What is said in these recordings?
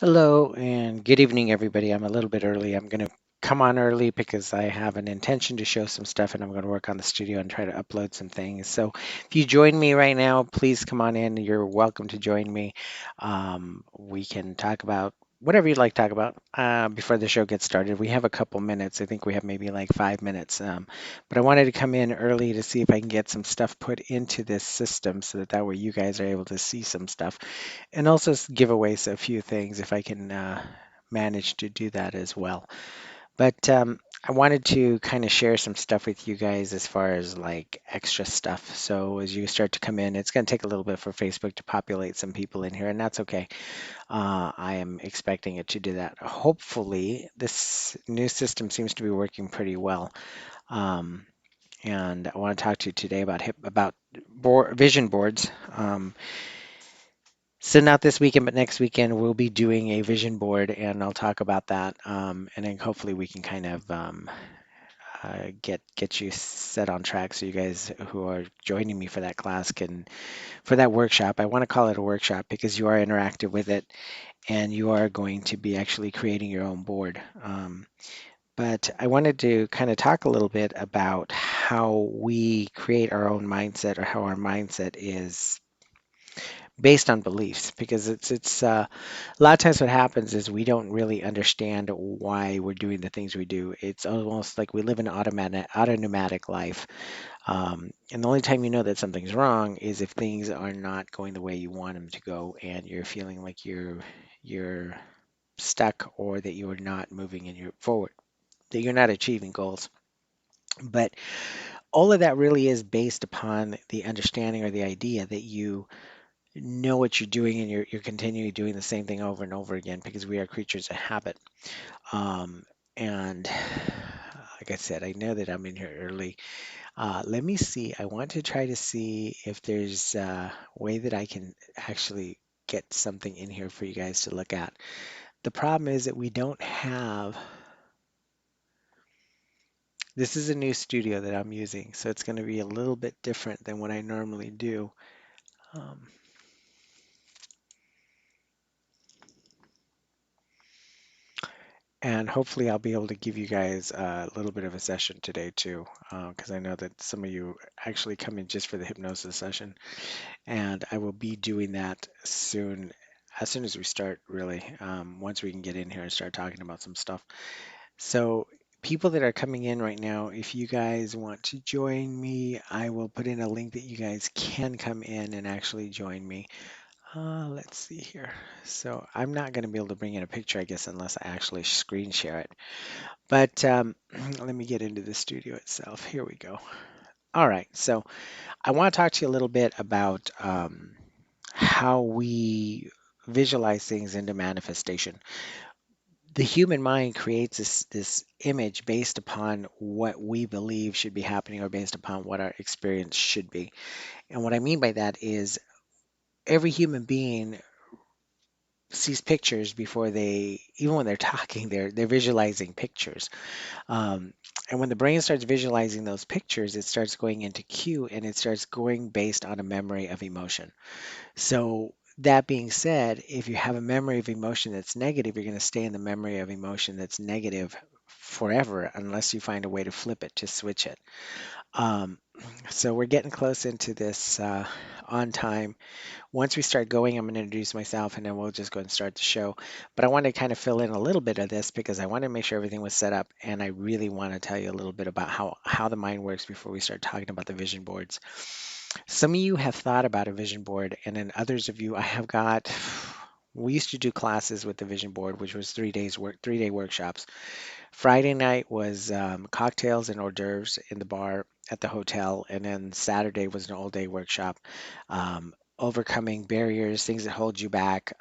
Hello and good evening, everybody. I'm a little bit early. I'm going to come on early because I have an intention to show some stuff and I'm going to work on the studio and try to upload some things. So if you join me right now, please come on in. You're welcome to join me. We can talk about whatever you'd like to talk about before the show gets started. We have a couple minutes. I think we have maybe like 5 minutes. But I wanted to come in early to see if I can get some stuff put into this system so that way you guys are able to see some stuff and also give away a few things if I can manage to do that as well. But I wanted to kind of share some stuff with you guys as far as like extra stuff. So as you start to come in, it's going to take a little bit for Facebook to populate some people in here, and that's okay. I am expecting it to do that. Hopefully, this new system seems to be working pretty well. Um, and I want to talk to you today about vision boards. So not this weekend, but next weekend we'll be doing a vision board, and I'll talk about that. And then hopefully we can kind of get you set on track, so you guys who are joining me for that class can for that workshop. I want to call it a workshop because you are interactive with it, and you are going to be actually creating your own board. But I wanted to kind of talk a little bit about how we create our own mindset, or how our mindset is based on beliefs, because it's a lot of times what happens is we don't really understand why we're doing the things we do. It's almost like we live an automatic life. And the only time you know that something's wrong is if things are not going the way you want them to go, and you're feeling like you're stuck, or that you're not moving in your forward, that you're not achieving goals. But all of that really is based upon the understanding or the idea that you know what you're doing, and you're continually doing the same thing over and over again, because we are creatures of habit. Um, and like I said, I know that I'm in here early. Let me see. I want to try to see if there's a way that I can actually get something in here for you guys to look at. The problem is that we don't have, this is a new studio that I'm using, so it's going to be a little bit different than what I normally do. Um, And hopefully I'll be able to give you guys a little bit of a session today too, because I know that some of you actually come in just for the hypnosis session, and I will be doing that soon, as soon as we start, really, once we can get in here and start talking about some stuff. So people that are coming in right now, if you guys want to join me, I will put in a link that you guys can come in and actually join me. Let's see here. So I'm not going to be able to bring in a picture, I guess, unless I actually screen share it. But let me get into the studio itself. Here we go. All right. So I want to talk to you a little bit about how we visualize things into manifestation. The human mind creates this image based upon what we believe should be happening, or based upon what our experience should be. And what I mean by that is every human being sees pictures before they, even when they're talking, they're visualizing pictures. Um, and when the brain starts visualizing those pictures, it starts going into cue, and it starts going based on a memory of emotion. So, that being said, if you have a memory of emotion that's negative, you're going to stay in the memory of emotion that's negative forever, unless you find a way to flip it, to switch it. Um, so, we're getting close into this on time. Once we start going, I'm going to introduce myself, and then we'll just go and start the show. But I want to kind of fill in a little bit of this because I want to make sure everything was set up, and I really want to tell you a little bit about how the mind works before we start talking about the vision boards. Some of you have thought about a vision board, and then others of you, I have got. We used to do classes with the vision board, which was 3 days work, 3 day workshops. Friday night was cocktails and hors d'oeuvres in the bar at the hotel, and then Saturday was an all-day workshop, overcoming barriers, things that hold you back,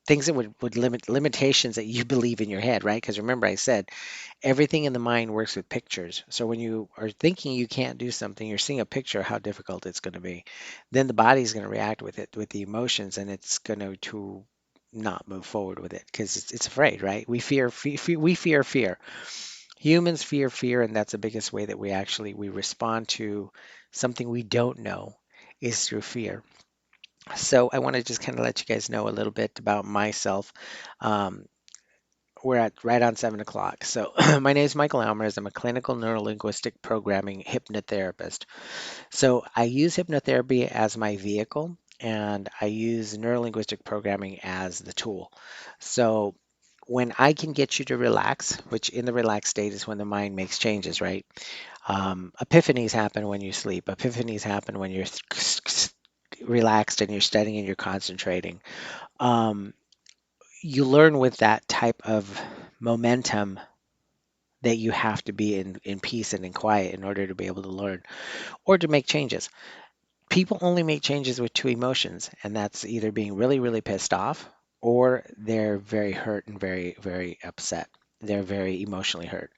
things that would limit limitations that you believe in your head, right? Because remember, I said everything in the mind works with pictures. So when you are thinking you can't do something, you're seeing a picture of how difficult it's going to be. Then the body's going to react with it, with the emotions, and it's going to not move forward with it because it's afraid, right? We fear fear. Humans fear fear, and that's the biggest way that we respond to something we don't know, is through fear. So I want to just kind of let you guys know a little bit about myself. Um, we're at right on 7 o'clock. So my name is Michael Almers. I'm a clinical neurolinguistic programming hypnotherapist. So I use hypnotherapy as my vehicle, and I use neurolinguistic programming as the tool. So when I can get you to relax, which in the relaxed state is when the mind makes changes, right? Epiphanies happen when you sleep. Epiphanies happen when you're relaxed and you're studying and you're concentrating. Um, you learn with that type of momentum that you have to be in peace and in quiet in order to be able to learn or to make changes. People only make changes with two emotions, and that's either being really, really pissed off or they're very hurt and very, very upset. They're very emotionally hurt.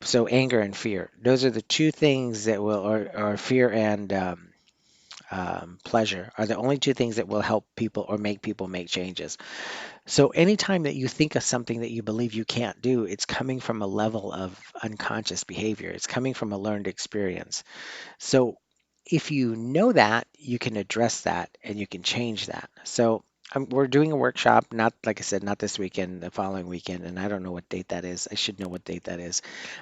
So anger and fear, those are the two things that will, or fear and pleasure are the only two things that will help people make changes. So anytime that you think of something that you believe you can't do, it's coming from a level of unconscious behavior. It's coming from a learned experience. So if you know that, you can address that and you can change that. So we're doing a workshop, not like I said, not this weekend, the following weekend, and I don't know what date that is. I should know what date that is.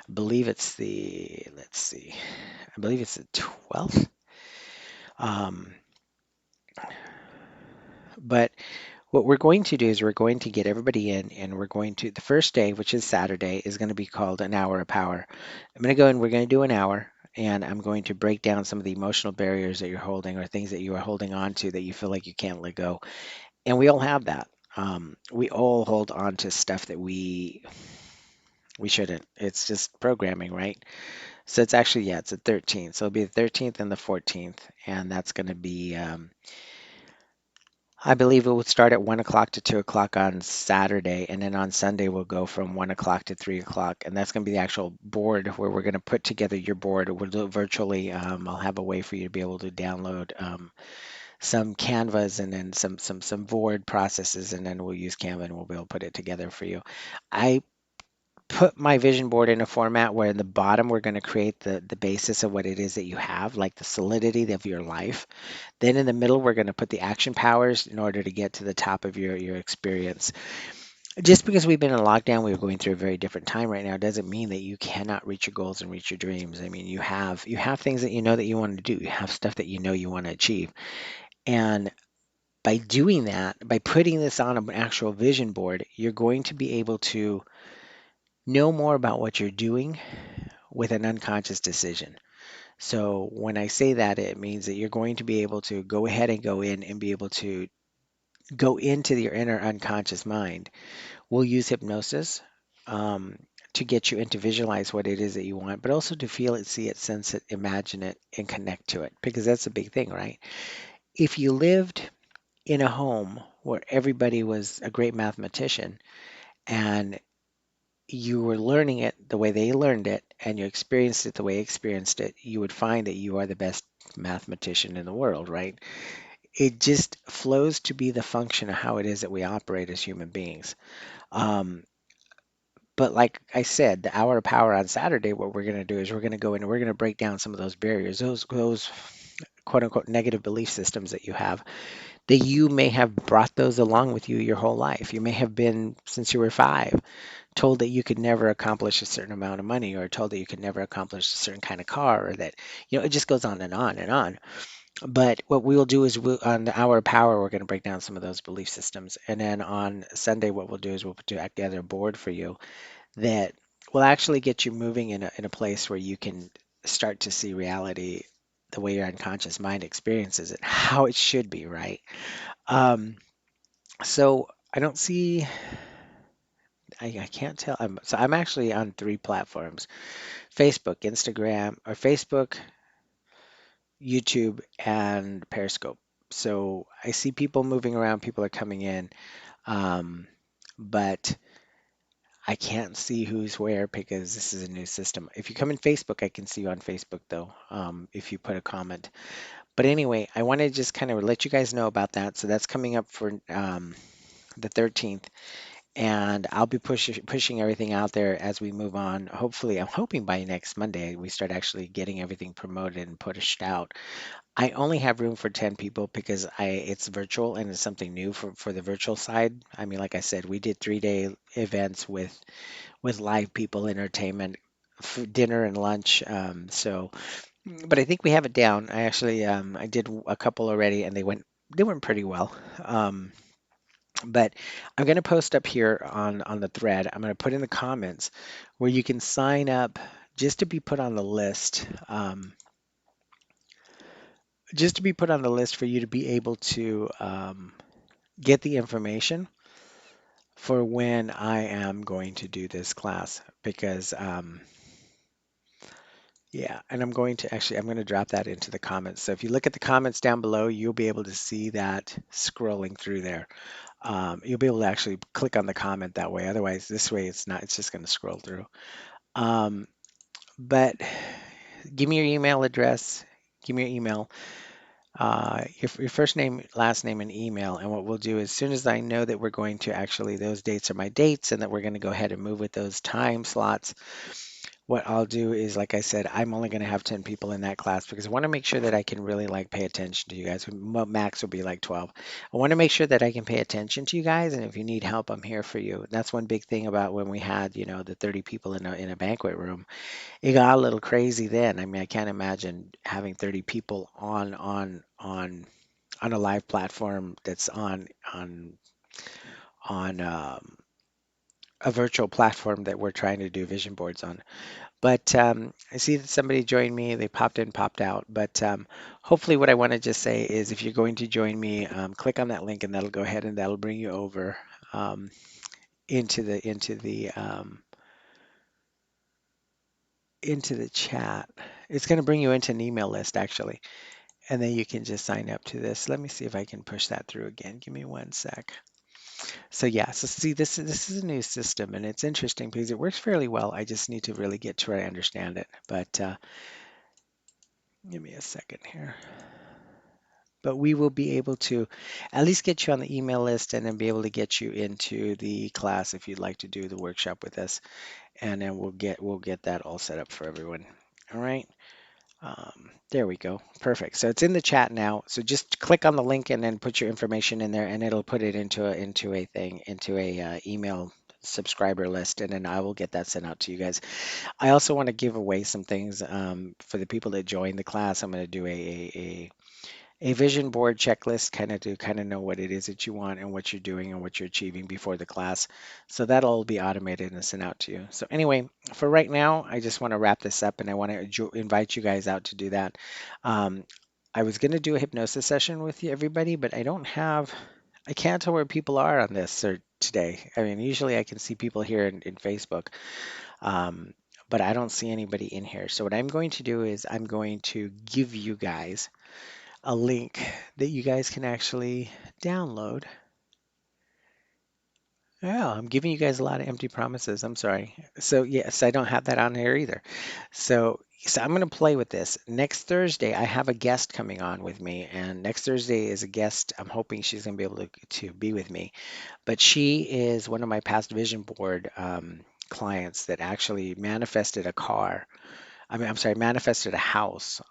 I believe it's the, let's see, I believe it's the 12th. Um, but what we're going to do is we're going to get everybody in and we're going to, the first day, which is Saturday, is going to be called an hour of power. I'm going to go and we're going to do an hour and I'm going to break down some of the emotional barriers that you're holding or things that you are holding on to that you feel like you can't let go. And we all have that. We all hold on to stuff that we shouldn't. It's just programming, right? So it's actually, yeah, it's the 13th. So it'll be the 13th and the 14th. And that's going to be I believe it would start at 1 o'clock to 2 o'clock on Saturday, and then on Sunday we'll go from 1 o'clock to 3 o'clock, and that's going to be the actual board where we're going to put together your board. We'll do it virtually. I'll have a way for you to be able to download some Canvas and then some board processes, and then we'll use Canva and we'll be able to put it together for you. I put my vision board in a format where in the bottom we're going to create the basis of what it is that you have, like the solidity of your life. Then in the middle, we're going to put the action powers in order to get to the top of your experience. Just because we've been in lockdown, we're going through a very different time right now, doesn't mean that you cannot reach your goals and reach your dreams. I mean, you have things that you know that you want to do. You have stuff that you know you want to achieve. And by doing that, by putting this on an actual vision board, you're going to be able to know more about what you're doing with an unconscious decision. So when I say that, it means that you're going to be able to go ahead and go in and be able to go into your inner unconscious mind. We'll use hypnosis um, to get you in to visualize what it is that you want, but also to feel it, see it, sense it, imagine it, and connect to it, because that's a big thing, right? If you lived in a home where everybody was a great mathematician and you were learning it the way they learned it and you experienced it the way they experienced it, you would find that you are the best mathematician in the world, right? It just flows to be the function of how it is that we operate as human beings. Um, but like I said, the hour of power on Saturday, what we're going to do is we're going to go in and we're going to break down some of those barriers, those quote unquote negative belief systems that you have, that you may have brought those along with you your whole life. You may have been, since you were 5, told that you could never accomplish a certain amount of money, or told that you could never accomplish a certain kind of car, or that, it just goes on and on and on. But what we will do is on the hour of power, we're going to break down some of those belief systems. And then on Sunday, what we'll do is we'll put together a board for you that will actually get you moving in a place where you can start to see reality the way your unconscious mind experiences it, how it should be, right? Um, so I don't see, I can't tell. So I'm actually on 3 platforms: Facebook, Instagram, or Facebook, YouTube, and Periscope. So I see people moving around, people are coming in, um, but I can't see who's where because this is a new system. If you come in Facebook, I can see you on Facebook though, if you put a comment. But anyway, I want to just kind of let you guys know about that. So that's coming up for the 13th. and I'll be pushing everything out there as we move on. Hopefully, I'm hoping by next Monday we start actually getting everything promoted and pushed out. I only have room for 10 people because I it's virtual and it's something new for the virtual side. I mean, like I said, we did 3-day events with live people, entertainment, dinner and lunch. But I think we have it down. I did a couple already, and they went pretty well. Um, but I'm going to post up here on the thread. I'm going to put in the comments where you can sign up just to be put on the list. Just to be put on the list for you to be able to get the information for when I am going to do this class because yeah, and I'm going to drop that into the comments. So if you look at the comments down below, you'll be able to see that scrolling through there. You'll be able to actually click on the comment that way. Otherwise, this way it's not, it's just going to scroll through. Um, but give me your email address, give me your email, your first name, last name, and email. And what we'll do as soon as I know that we're going to actually, those dates are my dates and that we're going to go ahead and move with those time slots, what I'll do is, like I said, I'm only going to have 10 people in that class because I want to make sure that I can really like pay attention to you guys. Max will be like 12. I want to make sure that I can pay attention to you guys, and if you need help, I'm here for you. That's one big thing about when we had, the 30 people in a banquet room. It got a little crazy then. I mean, I can't imagine having 30 people on a live platform that's on a virtual platform that we're trying to do vision boards on. But I see that somebody joined me. They popped in, popped out. But hopefully, what I want to just say is, if you're going to join me, click on that link, and that'll go ahead and that'll bring you over um, into the chat. It's going to bring you into an email list actually, and then you can just sign up to this. Let me see if I can push that through again. Give me one sec. So yeah, so see, this is a new system, and it's interesting because it works fairly well. I just need to really get to where I understand it. But give me a second here. But we will be able to at least get you on the email list and then be able to get you into the class if you'd like to do the workshop with us. And then we'll get that all set up for everyone. All right. There we go. Perfect. So it's in the chat now. So just click on the link and then put your information in there, and it'll put it into a email subscriber list, and then I will get that sent out to you guys. I also want to give away some things for the people that join the class. I'm going to do a vision board checklist, kind of to kind of know what it is that you want and what you're doing and what you're achieving before the class. So that'll all be automated and sent out to you. So anyway, for right now, I just want to wrap this up, and I want to invite you guys out to do that. Um, I was going to do a hypnosis session with you, everybody, but I can't tell where people are on this or today. I mean, usually I can see people here in Facebook, um, but I don't see anybody in here. So what I'm going to do is I'm going to give you guys a link that you guys can actually download. Oh, I'm giving you guys a lot of empty promises. I'm sorry. So yes, I don't have that on here either. So I'm going to play with this. Next Thursday, I have a guest coming on with me, and next Thursday is a guest. I'm hoping she's going to be able to be with me. But she is one of my past vision board clients that actually manifested a car. I mean, I'm sorry, manifested a house.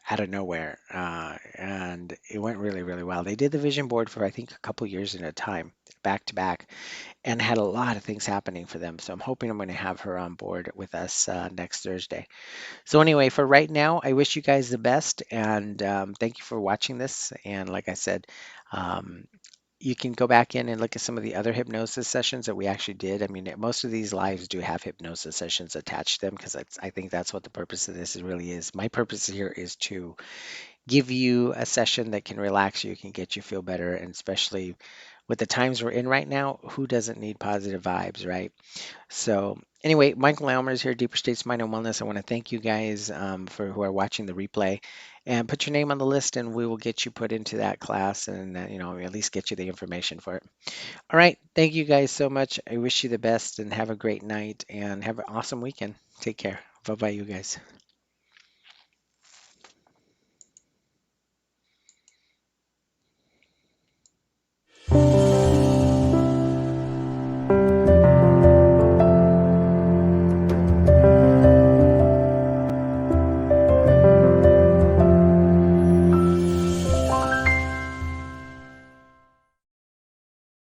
Out of nowhere, and it went really, really well. They did the vision board for I think a couple years at a time, back to back, and had a lot of things happening for them. So I'm hoping I'm going to have her on board with us next Thursday. So anyway, for right now, I wish you guys the best, and thank you for watching this. And like I said, um, you can go back in and look at some of the other hypnosis sessions that we actually did. I mean, most of these lives do have hypnosis sessions attached to them because I think that's what the purpose of this really is. My purpose here is to give you a session that can relax you, can get you feel better, and especially with the times we're in right now, who doesn't need positive vibes, right? So anyway, Michael Elmer is here, Deeper States Mind and Wellness. I want to thank you guys for who are watching the replay, and put your name on the list, and we will get you put into that class, and at least get you the information for it. All right, thank you guys so much. I wish you the best, and have a great night, and have an awesome weekend. Take care. Bye bye, you guys.